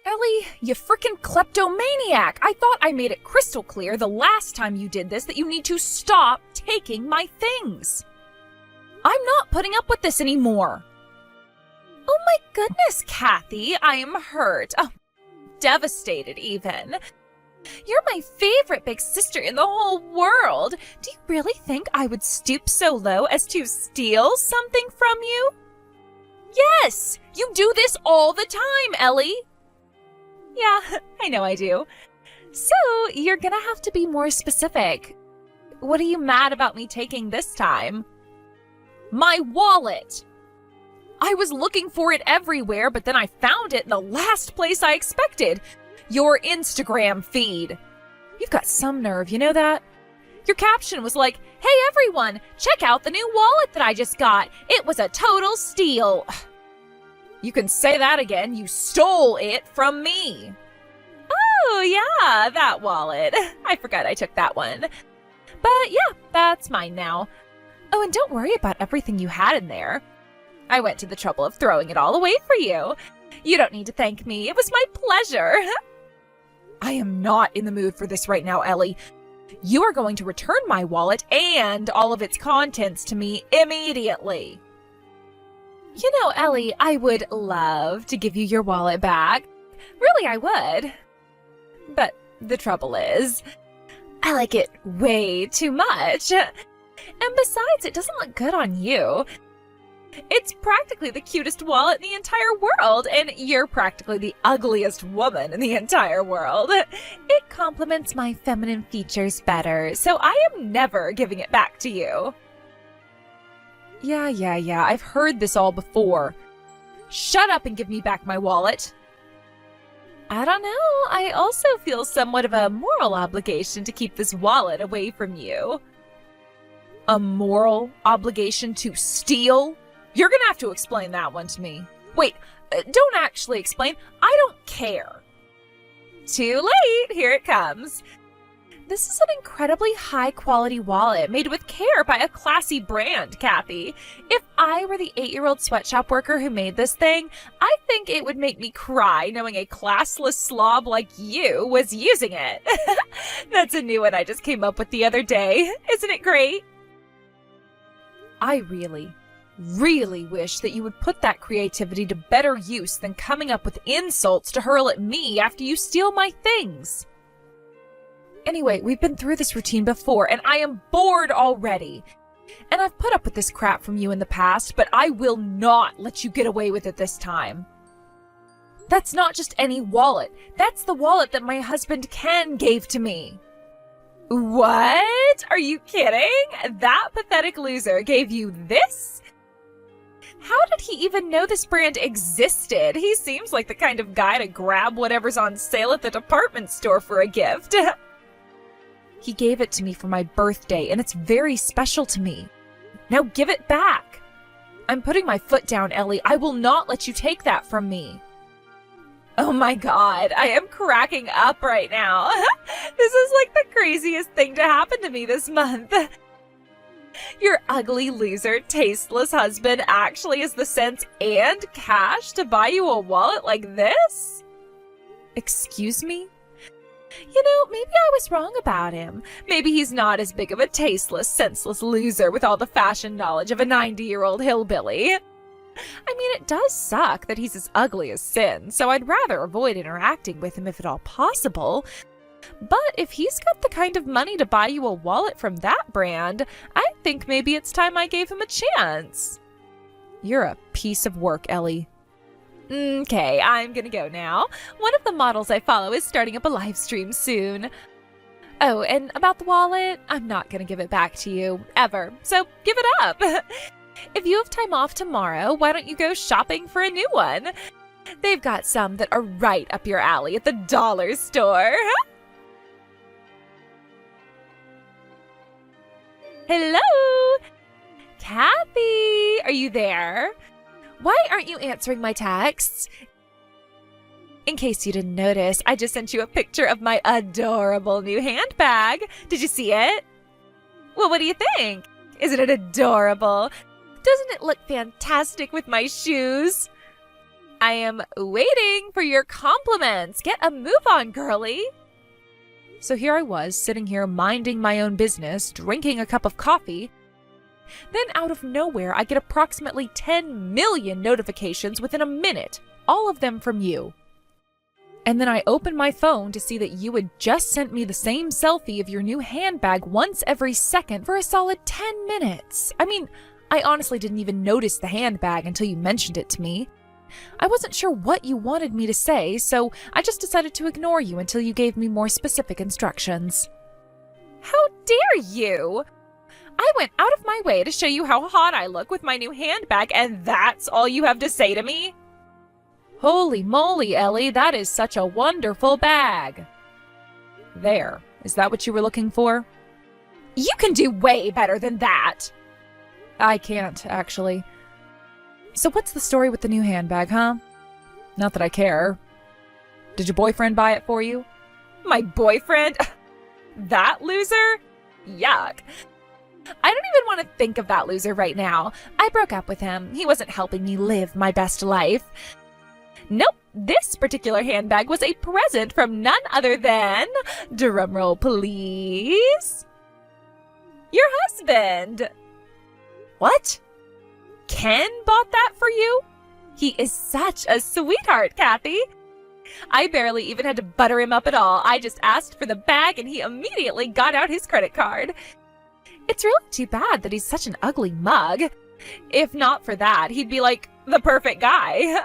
Ellie, you frickin' kleptomaniac! I thought I made it crystal clear the last time you did this that you need to stop taking my things. I'm not putting up with this anymore. Oh my goodness, Kathy, I am hurt. Oh, devastated even. You're my favorite big sister in the whole world. Do you really think I would stoop so low as to steal something from you? Yes, you do this all the time, Ellie. Yeah, I know I do. So, you're gonna have to be more specific. What are you mad about me taking this time? My wallet! I was looking for it everywhere, but then I found it in the last place I expected. Your Instagram feed. You've got some nerve, you know that? Your caption was like, "Hey everyone, check out the new wallet that I just got. It was a total steal." You can say that again. You stole it from me. Oh, yeah, that wallet. I forgot I took that one. But yeah, that's mine now. Oh, and don't worry about everything you had in there. I went to the trouble of throwing it all away for you. You don't need to thank me. It was my pleasure. I am not in the mood for this right now, Ellie. You are going to return my wallet and all of its contents to me immediately. You know, Ellie, I would love to give you your wallet back. Really, I would. But the trouble is, I like it way too much. And besides, it doesn't look good on you. It's practically the cutest wallet in the entire world, and you're practically the ugliest woman in the entire world. It complements my feminine features better, so I am never giving it back to you. Yeah, I've heard this all before. Shut up and give me back my wallet. I don't know, I also feel somewhat of a moral obligation to keep this wallet away from you. A moral obligation to steal? You're gonna have to explain that one to me. Wait, don't actually explain. I don't care. Too late, here it comes. This is an incredibly high-quality wallet made with care by a classy brand, Kathy. If I were the 8-year-old sweatshop worker who made this thing, I think it would make me cry knowing a classless slob like you was using it. That's a new one I just came up with the other day. Isn't it great? I really wish that you would put that creativity to better use than coming up with insults to hurl at me after you steal my things. Anyway, we've been through this routine before, and I am bored already. And I've put up with this crap from you in the past, but I will not let you get away with it this time. That's not just any wallet. That's the wallet that my husband Ken gave to me. What? Are you kidding? That pathetic loser gave you this? How did he even know this brand existed? He seems like the kind of guy to grab whatever's on sale at the department store for a gift. He gave it to me for my birthday, and it's very special to me. Now give it back. I'm putting my foot down, Ellie. I will not let you take that from me. Oh my god, I am cracking up right now. This is like the craziest thing to happen to me this month. Your ugly loser, tasteless husband actually has the sense and cash to buy you a wallet like this? Excuse me? You know, maybe I was wrong about him. Maybe he's not as big of a tasteless, senseless loser with all the fashion knowledge of a 90-year-old hillbilly. I mean, it does suck that he's as ugly as sin, so I'd rather avoid interacting with him if at all possible. But if he's got the kind of money to buy you a wallet from that brand, I think maybe it's time I gave him a chance. You're a piece of work, Ellie. Okay, I'm gonna go now. One of the models I follow is starting up a live stream soon. Oh, and about the wallet, I'm not gonna give it back to you, ever, so give it up. If you have time off tomorrow, why don't you go shopping for a new one? They've got some that are right up your alley at the dollar store. Hello? Kathy, are you there? Why aren't you answering my texts? In case you didn't notice, I just sent you a picture of my adorable new handbag. Did you see it? Well, what do you think? Isn't it adorable? Doesn't it look fantastic with my shoes? I am waiting for your compliments. Get a move on, girlie. So here I was, sitting here minding my own business, drinking a cup of coffee. Then out of nowhere, I get approximately 10 million notifications within a minute, all of them from you. And then I open my phone to see that you had just sent me the same selfie of your new handbag once every second for a solid 10 minutes. I mean, I honestly didn't even notice the handbag until you mentioned it to me. I wasn't sure what you wanted me to say, so I just decided to ignore you until you gave me more specific instructions. How dare you! I went out of my way to show you how hot I look with my new handbag, and that's all you have to say to me? Holy moly, Ellie, that is such a wonderful bag. There, is that what you were looking for? You can do way better than that. I can't, actually. So what's the story with the new handbag, huh? Not that I care. Did your boyfriend buy it for you? My boyfriend? That loser? Yuck. I don't even want to think of that loser right now. I broke up with him. He wasn't helping me live my best life. Nope, this particular handbag was a present from none other than, drumroll please, your husband. What? Ken bought that for you? He is such a sweetheart, Kathy. I barely even had to butter him up at all. I just asked for the bag and he immediately got out his credit card. It's really too bad that he's such an ugly mug. If not for that, he'd be like the perfect guy.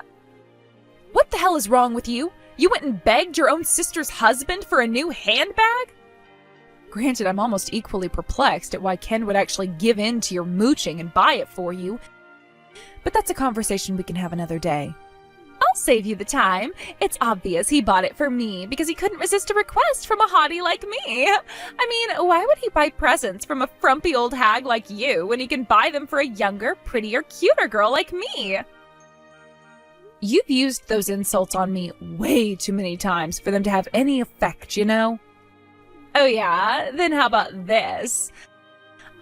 What the hell is wrong with you? You went and begged your own sister's husband for a new handbag? Granted, I'm almost equally perplexed at why Ken would actually give in to your mooching and buy it for you. But that's a conversation we can have another day. I'll save you the time. It's obvious he bought it for me because he couldn't resist a request from a hottie like me. I mean, why would he buy presents from a frumpy old hag like you when he can buy them for a younger, prettier, cuter girl like me? You've used those insults on me way too many times for them to have any effect, you know? Oh yeah? Then how about this?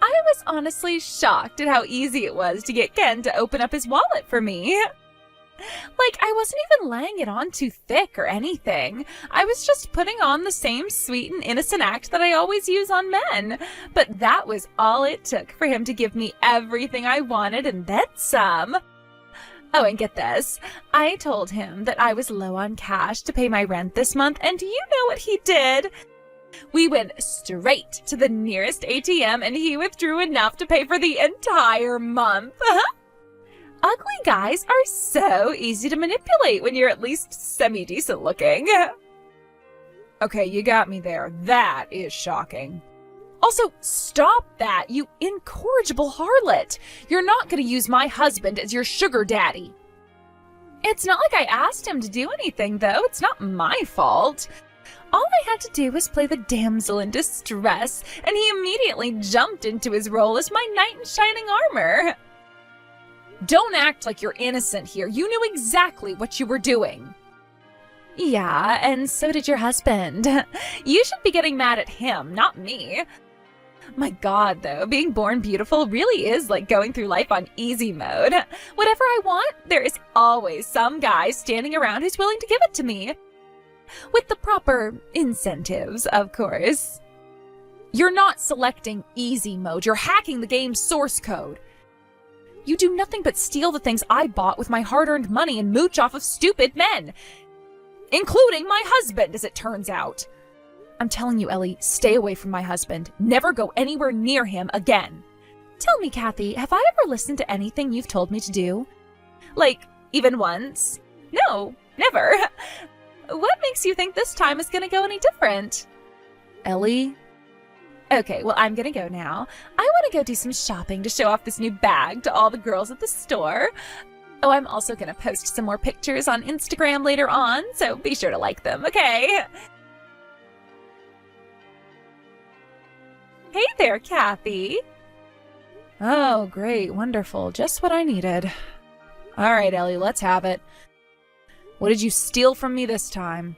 I was honestly shocked at how easy it was to get Ken to open up his wallet for me. Like, I wasn't even laying it on too thick or anything. I was just putting on the same sweet and innocent act that I always use on men. But that was all it took for him to give me everything I wanted and then some. Oh, and get this. I told him that I was low on cash to pay my rent this month, and do you know what he did? We went straight to the nearest ATM, and he withdrew enough to pay for the entire month. Ugly guys are so easy to manipulate when you're at least semi-decent looking. Okay, you got me there. That is shocking. Also, stop that, you incorrigible harlot. You're not going to use my husband as your sugar daddy. It's not like I asked him to do anything, though. It's not my fault. All I had to do was play the damsel in distress, and he immediately jumped into his role as my knight in shining armor. Don't act like you're innocent here. You knew exactly what you were doing. Yeah, and so did your husband. You should be getting mad at him, not me. My God, though, being born beautiful really is like going through life on easy mode. Whatever I want, there is always some guy standing around who's willing to give it to me. With the proper incentives, of course. You're not selecting easy mode, you're hacking the game's source code. You do nothing but steal the things I bought with my hard-earned money and mooch off of stupid men. Including my husband, as it turns out. I'm telling you, Ellie, stay away from my husband. Never go anywhere near him again. Tell me, Kathy, have I ever listened to anything you've told me to do? Like, even once? No, never. What makes you think this time is gonna go any different? Ellie? Okay, well, I'm gonna go now. I want to go do some shopping to show off this new bag to all the girls at the store. Oh, I'm also gonna post some more pictures on Instagram later on, so be sure to like them, okay? Hey there, Kathy. Oh, great, wonderful, just what I needed. All right, Ellie, let's have it. What did you steal from me this time?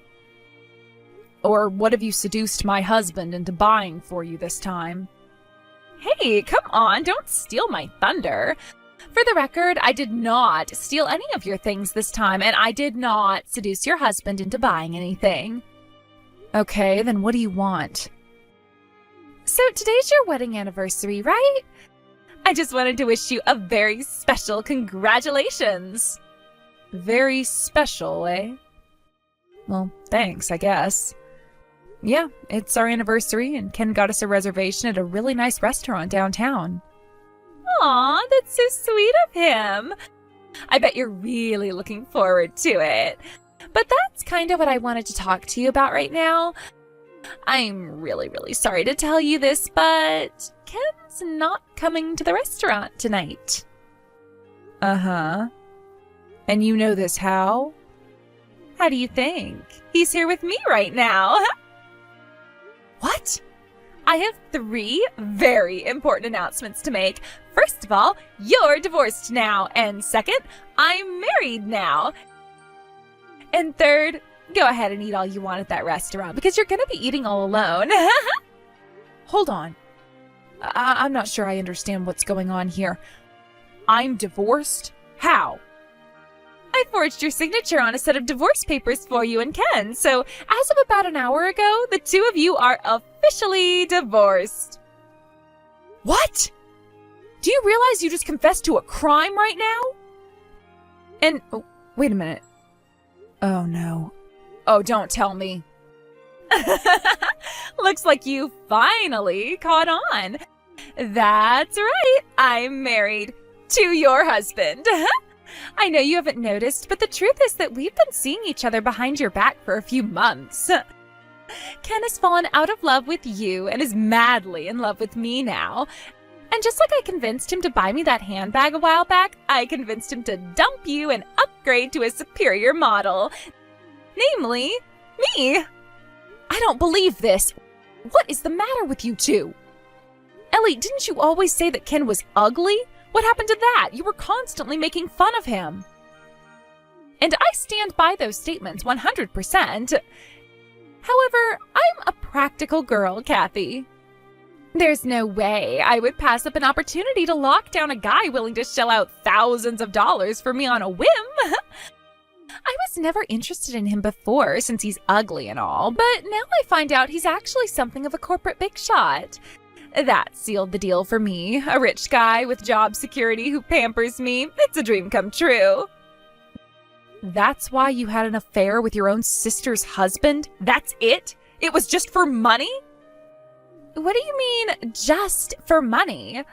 Or what have you seduced my husband into buying for you this time? Hey, come on, don't steal my thunder. For the record, I did not steal any of your things this time, and I did not seduce your husband into buying anything. Okay, then what do you want? So today's your wedding anniversary, right? I just wanted to wish you a very special congratulations. Very special, eh? Well, thanks, I guess. Yeah, it's our anniversary, and Ken got us a reservation at a really nice restaurant downtown. Aw, that's so sweet of him. I bet you're really looking forward to it. But that's kind of what I wanted to talk to you about right now. I'm really, really sorry to tell you this, but Ken's not coming to the restaurant tonight. Uh-huh. And you know this how? How do you think? He's here with me right now. What? I have 3 very important announcements to make. First of all, you're divorced now. And second, I'm married now. And third, go ahead and eat all you want at that restaurant because you're going to be eating all alone. Hold on. I'm not sure I understand what's going on here. I'm divorced? How? I forged your signature on a set of divorce papers for you and Ken, so as of about an hour ago, the 2 of you are officially divorced. What? Do you realize you just confessed to a crime right now? And, oh, wait a minute. Oh no. Oh, don't tell me. Looks like you finally caught on. That's right, I'm married to your husband. I know you haven't noticed, but the truth is that we've been seeing each other behind your back for a few months. Ken has fallen out of love with you and is madly in love with me now. And just like I convinced him to buy me that handbag a while back, I convinced him to dump you and upgrade to a superior model. Namely, me. I don't believe this. What is the matter with you two? Ellie, didn't you always say that Ken was ugly? What happened to that? You were constantly making fun of him. And I stand by those statements 100%. However, I'm a practical girl, Kathy. There's no way I would pass up an opportunity to lock down a guy willing to shell out thousands of dollars for me on a whim. I was never interested in him before since he's ugly and all, but now I find out he's actually something of a corporate big shot. That sealed the deal for me. A rich guy with job security who pampers me. It's a dream come true. That's why you had an affair with your own sister's husband? That's it? It was just for money? What do you mean, just for money?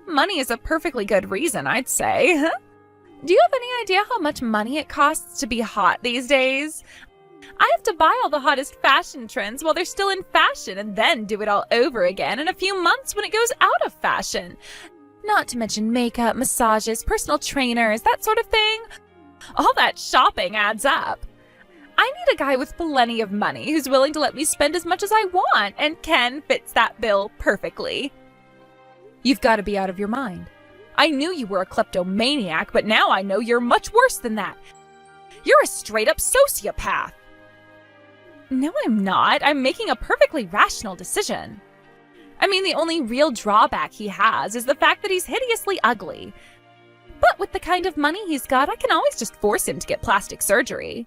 Money is a perfectly good reason, I'd say. Do you have any idea how much money it costs to be hot these days? I have to buy all the hottest fashion trends while they're still in fashion and then do it all over again in a few months when it goes out of fashion. Not to mention makeup, massages, personal trainers, that sort of thing. All that shopping adds up. I need a guy with plenty of money who's willing to let me spend as much as I want, and Ken fits that bill perfectly. You've got to be out of your mind. I knew you were a kleptomaniac, but now I know you're much worse than that. You're a straight-up sociopath. No, I'm not. I'm making a perfectly rational decision. I mean, the only real drawback he has is the fact that he's hideously ugly. But with the kind of money he's got, I can always just force him to get plastic surgery.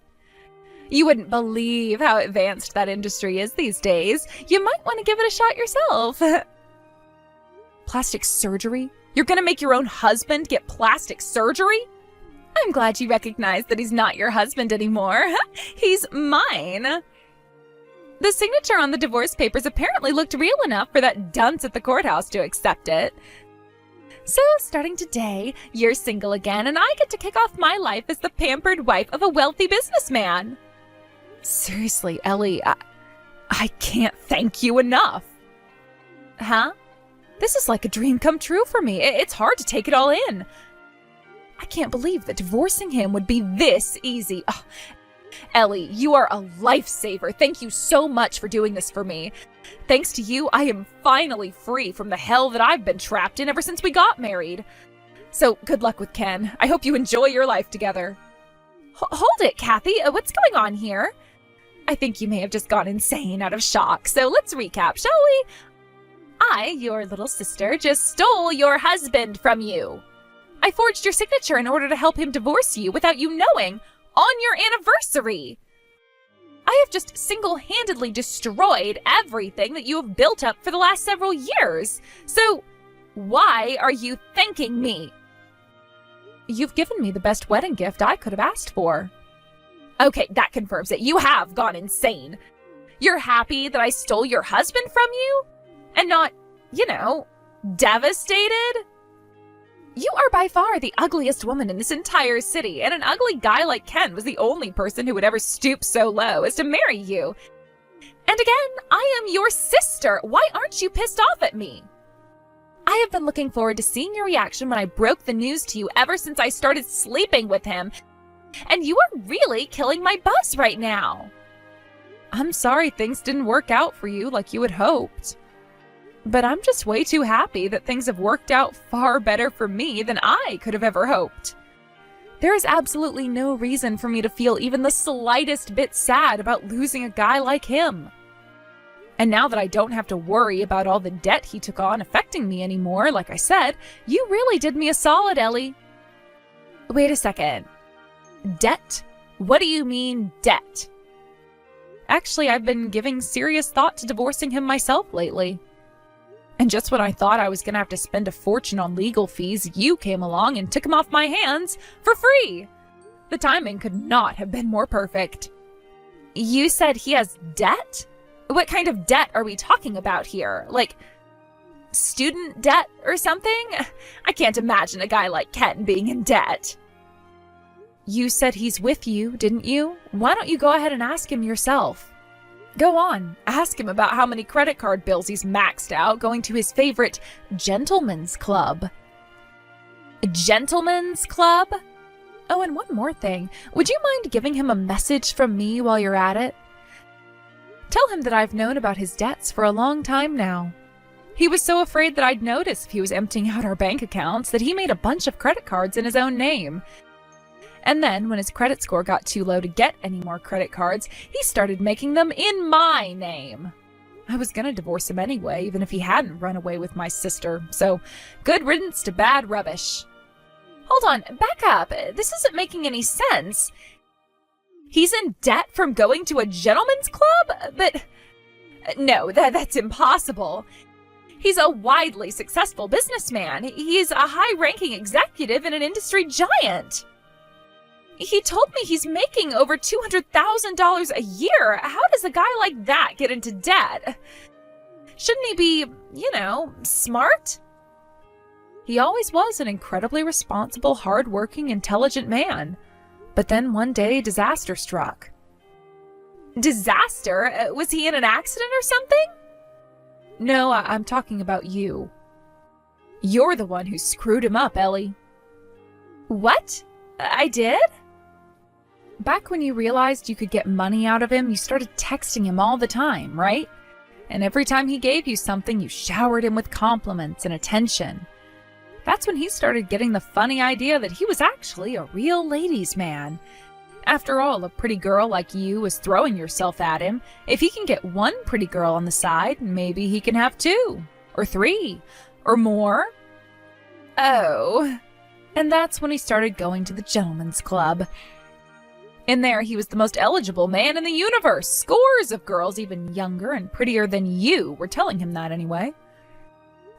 You wouldn't believe how advanced that industry is these days. You might want to give it a shot yourself. Plastic surgery? You're gonna make your own husband get plastic surgery? I'm glad you recognize that he's not your husband anymore. He's mine. The signature on the divorce papers apparently looked real enough for that dunce at the courthouse to accept it. So, starting today, you're single again, and I get to kick off my life as the pampered wife of a wealthy businessman. Seriously, Ellie, I can't thank you enough. Huh? This is like a dream come true for me. It's hard to take it all in. I can't believe that divorcing him would be this easy. Oh, Ellie, you are a lifesaver. Thank you so much for doing this for me. Thanks to you, I am finally free from the hell that I've been trapped in ever since we got married. So, good luck with Ken. I hope you enjoy your life together. Hold it, Kathy. What's going on here? I think you may have just gone insane out of shock, so let's recap, shall we? I, your little sister, just stole your husband from you. I forged your signature in order to help him divorce you without you knowing on your anniversary. I have just single-handedly destroyed everything that you have built up for the last several years. So why are you thanking me? You've given me the best wedding gift I could have asked for. Okay, that confirms it. You have gone insane. You're happy that I stole your husband from you? And not, devastated? You are by far the ugliest woman in this entire city, and an ugly guy like Ken was the only person who would ever stoop so low as to marry you. And again, I am your sister. Why aren't you pissed off at me? I have been looking forward to seeing your reaction when I broke the news to you ever since I started sleeping with him. And you are really killing my buzz right now. I'm sorry things didn't work out for you like you had hoped. But I'm just way too happy that things have worked out far better for me than I could have ever hoped. There is absolutely no reason for me to feel even the slightest bit sad about losing a guy like him. And now that I don't have to worry about all the debt he took on affecting me anymore, like I said, you really did me a solid, Ellie. Wait a second. Debt? What do you mean, debt? Actually, I've been giving serious thought to divorcing him myself lately. And just when I thought I was going to have to spend a fortune on legal fees, you came along and took him off my hands for free. The timing could not have been more perfect. You said he has debt? What kind of debt are we talking about here? Like, student debt or something? I can't imagine a guy like Ken being in debt. You said he's with you, didn't you? Why don't you go ahead and ask him yourself? Go on, ask him about how many credit card bills he's maxed out going to his favorite gentleman's club. A gentleman's club? Oh, and one more thing. Would you mind giving him a message from me while you're at it? Tell him that I've known about his debts for a long time now. He was so afraid that I'd notice if he was emptying out our bank accounts that he made a bunch of credit cards in his own name. And then, when his credit score got too low to get any more credit cards, he started making them in my name. I was gonna divorce him anyway, even if he hadn't run away with my sister, so good riddance to bad rubbish. Hold on, back up. This isn't making any sense. He's in debt from going to a gentleman's club? But no, that's impossible. He's a widely successful businessman. He's a high-ranking executive in an industry giant. He told me he's making over $200,000 a year. How does a guy like that get into debt? Shouldn't he be, smart? He always was an incredibly responsible, hard-working, intelligent man. But then one day, disaster struck. Disaster? Was he in an accident or something? No, I'm talking about you. You're the one who screwed him up, Ellie. What? I did? Back when you realized you could get money out of him, you started texting him all the time, right? And every time he gave you something, you showered him with compliments and attention. That's when he started getting the funny idea that he was actually a real ladies' man. After all, a pretty girl like you is throwing yourself at him. If he can get one pretty girl on the side, maybe he can have 2, or 3, or more. Oh. And that's when he started going to the gentleman's club. In there, he was the most eligible man in the universe. Scores of girls, even younger and prettier than you, were telling him that anyway.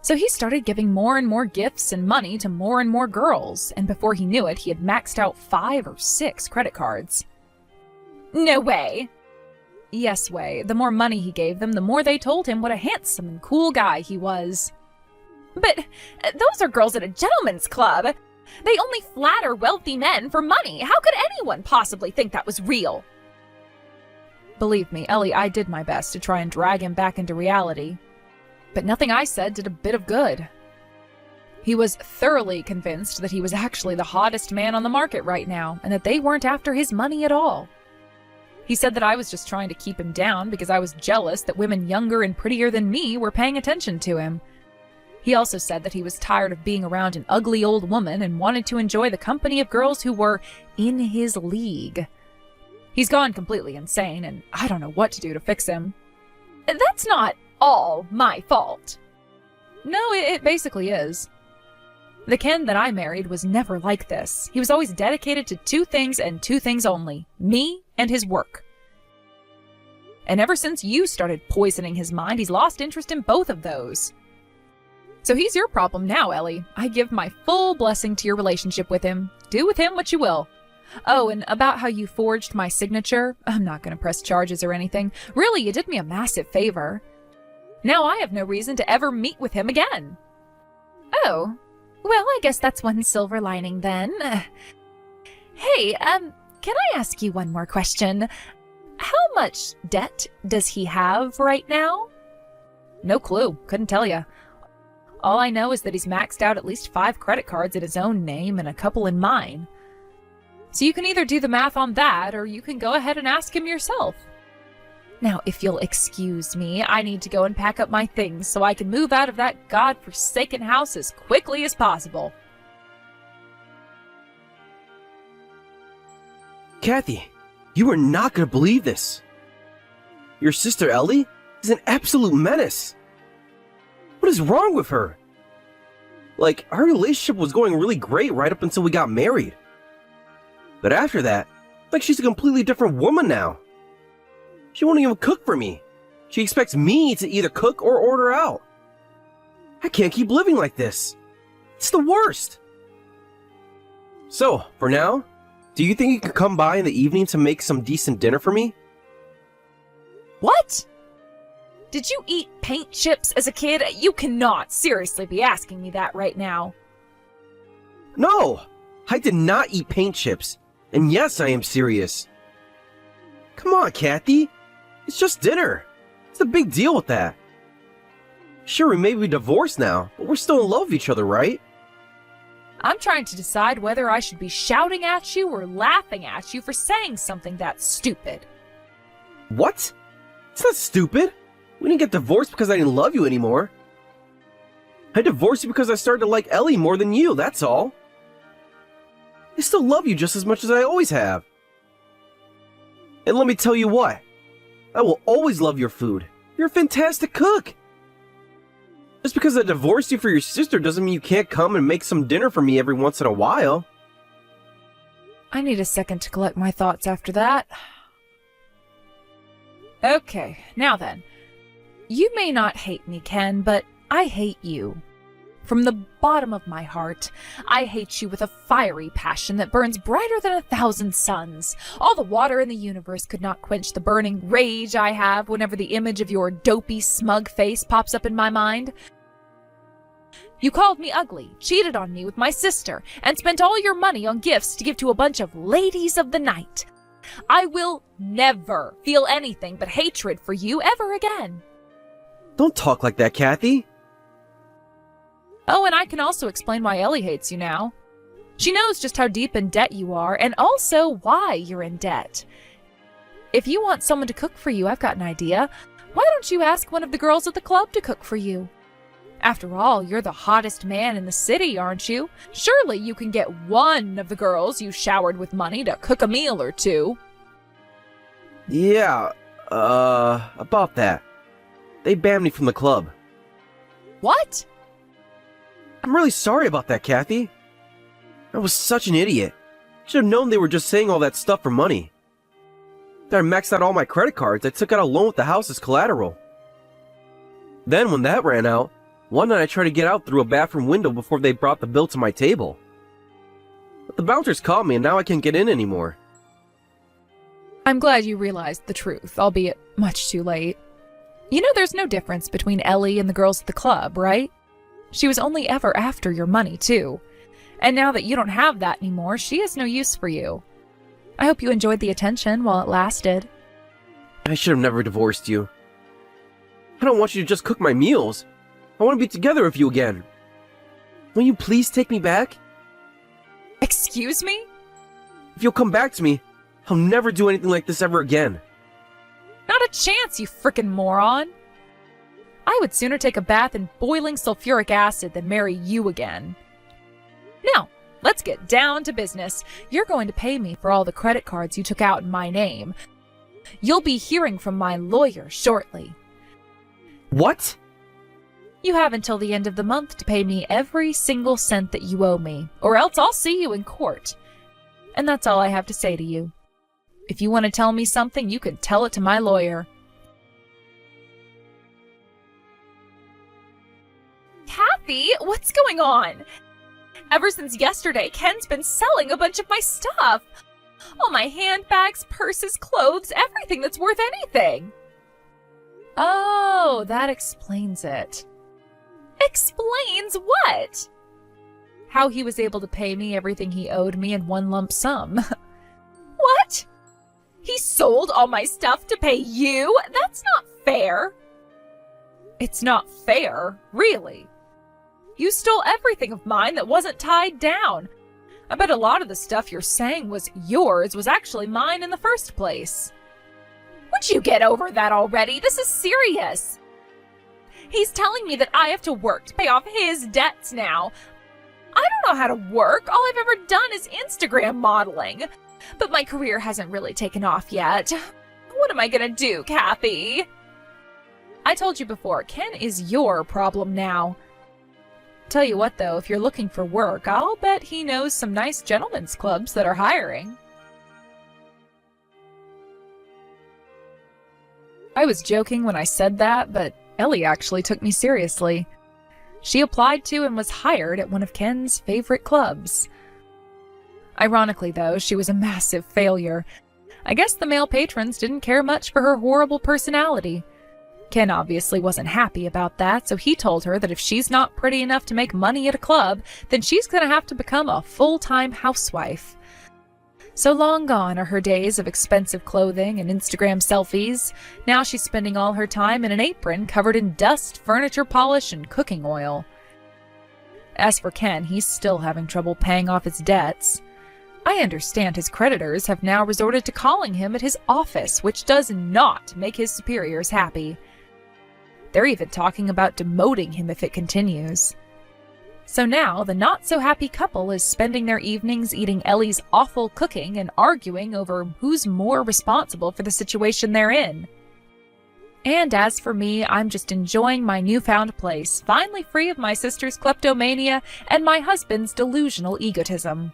So he started giving more and more gifts and money to more and more girls, and before he knew it, he had maxed out 5 or 6 credit cards. No way! Yes way. The more money he gave them, the more they told him what a handsome and cool guy he was. But those are girls at a gentleman's club. They only flatter wealthy men for money. How could anyone possibly think that was real? Believe me, Ellie, I did my best to try and drag him back into reality. But nothing I said did a bit of good. He was thoroughly convinced that he was actually the hottest man on the market right now, and that they weren't after his money at all. He said that I was just trying to keep him down because I was jealous that women younger and prettier than me were paying attention to him. He also said that he was tired of being around an ugly old woman and wanted to enjoy the company of girls who were in his league. He's gone completely insane, and I don't know what to do to fix him. That's not all my fault. No, it basically is. The Ken that I married was never like this. He was always dedicated to two things and two things only: me and his work. And ever since you started poisoning his mind, he's lost interest in both of those. So he's your problem now, Ellie. I give my full blessing to your relationship with him. Do with him what you will. Oh, and about how you forged my signature, I'm not going to press charges or anything. Really, you did me a massive favor. Now I have no reason to ever meet with him again. Oh, well, I guess that's one silver lining then. Hey, can I ask you one more question? How much debt does he have right now? No clue. Couldn't tell you. All I know is that he's maxed out at least 5 credit cards in his own name and a couple in mine. So you can either do the math on that, or you can go ahead and ask him yourself. Now, if you'll excuse me, I need to go and pack up my things so I can move out of that godforsaken house as quickly as possible. Kathy, you are not going to believe this. Your sister Ellie is an absolute menace. What is wrong with her? Like, our relationship was going really great right up until we got married. But after that, like, she's a completely different woman now. She won't even cook for me. She expects me to either cook or order out. I can't keep living like this. It's the worst. So, for now, do you think you can come by in the evening to make some decent dinner for me? What? Did you eat paint chips as a kid? You cannot seriously be asking me that right now. No, I did not eat paint chips. And yes, I am serious. Come on, Kathy. It's just dinner. What's the big deal with that? Sure, we may be divorced now, but we're still in love with each other, right? I'm trying to decide whether I should be shouting at you or laughing at you for saying something that stupid. What? It's not stupid. We didn't get divorced because I didn't love you anymore. I divorced you because I started to like Ellie more than you, that's all. I still love you just as much as I always have. And let me tell you what. I will always love your food. You're a fantastic cook. Just because I divorced you for your sister doesn't mean you can't come and make some dinner for me every once in a while. I need a second to collect my thoughts after that. Okay, now then. You may not hate me, Ken, but I hate you. From the bottom of my heart, I hate you with a fiery passion that burns brighter than 1,000 suns. All the water in the universe could not quench the burning rage I have whenever the image of your dopey, smug face pops up in my mind. You called me ugly, cheated on me with my sister, and spent all your money on gifts to give to a bunch of ladies of the night. I will never feel anything but hatred for you ever again. Don't talk like that, Kathy. Oh, and I can also explain why Ellie hates you now. She knows just how deep in debt you are, and also why you're in debt. If you want someone to cook for you, I've got an idea. Why don't you ask one of the girls at the club to cook for you? After all, you're the hottest man in the city, aren't you? Surely you can get one of the girls you showered with money to cook a meal or two. Yeah, about that. They banned me from the club. What? I'm really sorry about that, Kathy. I was such an idiot. Should have known they were just saying all that stuff for money. After I maxed out all my credit cards, I took out a loan with the house as collateral. Then, when that ran out, one night I tried to get out through a bathroom window before they brought the bill to my table. But the bouncers caught me and now I can't get in anymore. I'm glad you realized the truth, albeit much too late. You know there's no difference between Ellie and the girls at the club, right? She was only ever after your money, too. And now that you don't have that anymore, she has no use for you. I hope you enjoyed the attention while it lasted. I should have never divorced you. I don't want you to just cook my meals. I want to be together with you again. Will you please take me back? Excuse me? If you'll come back to me, I'll never do anything like this ever again. Not a chance, you frickin' moron. I would sooner take a bath in boiling sulfuric acid than marry you again. Now, let's get down to business. You're going to pay me for all the credit cards you took out in my name. You'll be hearing from my lawyer shortly. What? You have until the end of the month to pay me every single cent that you owe me, or else I'll see you in court. And that's all I have to say to you. If you want to tell me something, you can tell it to my lawyer. Kathy, what's going on? Ever since yesterday, Ken's been selling a bunch of my stuff. All my handbags, purses, clothes, everything that's worth anything. Oh, that explains it. Explains what? How he was able to pay me everything he owed me in one lump sum. What? He sold all my stuff to pay you? That's not fair. It's not fair, really. You stole everything of mine that wasn't tied down. I bet a lot of the stuff you're saying was yours was actually mine in the first place. Would you get over that already? This is serious. He's telling me that I have to work to pay off his debts now. I don't know how to work. All I've ever done is Instagram modeling. But my career hasn't really taken off yet. What am I gonna do, Kathy? I told you before, Ken is your problem now. Tell you what though, if you're looking for work, I'll bet he knows some nice gentlemen's clubs that are hiring. I was joking when I said that, but Ellie actually took me seriously. She applied to and was hired at one of Ken's favorite clubs. Ironically though, she was a massive failure. I guess the male patrons didn't care much for her horrible personality. Ken obviously wasn't happy about that, so he told her that if she's not pretty enough to make money at a club, then she's gonna have to become a full-time housewife. So long gone are her days of expensive clothing and Instagram selfies. Now she's spending all her time in an apron covered in dust, furniture polish, and cooking oil. As for Ken, he's still having trouble paying off his debts. I understand his creditors have now resorted to calling him at his office, which does not make his superiors happy. They're even talking about demoting him if it continues. So now, the not-so-happy couple is spending their evenings eating Ellie's awful cooking and arguing over who's more responsible for the situation they're in. And as for me, I'm just enjoying my newfound place, finally free of my sister's kleptomania and my husband's delusional egotism.